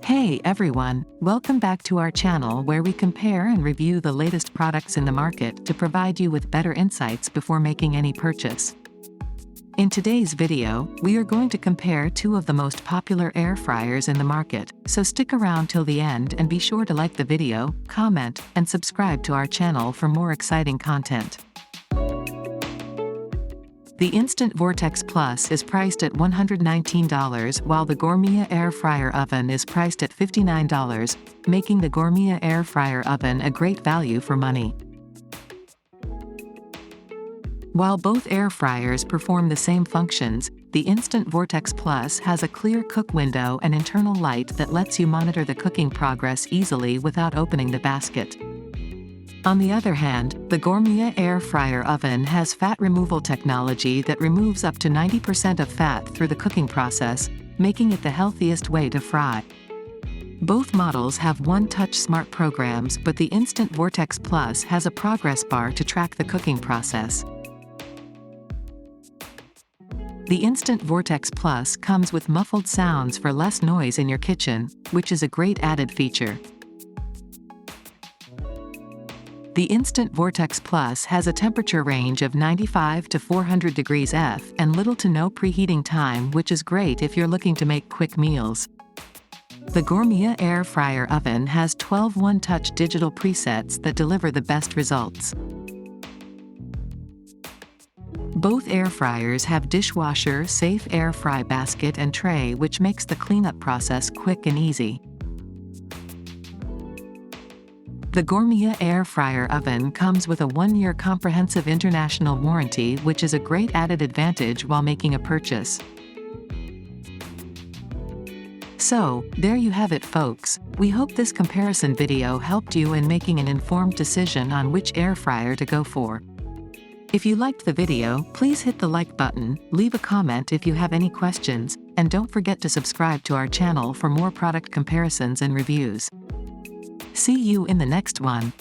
Hey everyone, welcome back to our channel where we compare and review the latest products in the market to provide you with better insights before making any purchase. In today's video, we are going to compare two of the most popular air fryers in the market, so stick around till the end and be sure to like the video, comment, and subscribe to our channel for more exciting content. The Instant Vortex Plus is priced at $119 while the Gourmia air fryer oven is priced at $59, making the Gourmia air fryer oven a great value for money. While both air fryers perform the same functions, the Instant Vortex Plus has a clear cook window and internal light that lets you monitor the cooking progress easily without opening the basket. On the other hand, the Gourmia air fryer oven has fat removal technology that removes up to 90% of fat through the cooking process, making it the healthiest way to fry. Both models have one-touch smart programs, but the Instant Vortex Plus has a progress bar to track the cooking process. The Instant Vortex Plus comes with muffled sounds for less noise in your kitchen, which is a great added feature. The Instant Vortex Plus has a temperature range of 95 to 400 degrees F and little to no preheating time, which is great if you're looking to make quick meals. The Gourmia air fryer oven has 12 one-touch digital presets that deliver the best results. Both air fryers have dishwasher-safe air fry basket and tray, which makes the cleanup process quick and easy. The Gourmia air fryer oven comes with a 1-year comprehensive international warranty, which is a great added advantage while making a purchase. So, there you have it folks. We hope this comparison video helped you in making an informed decision on which air fryer to go for. If you liked the video, please hit the like button, leave a comment if you have any questions, and don't forget to subscribe to our channel for more product comparisons and reviews. See you in the next one.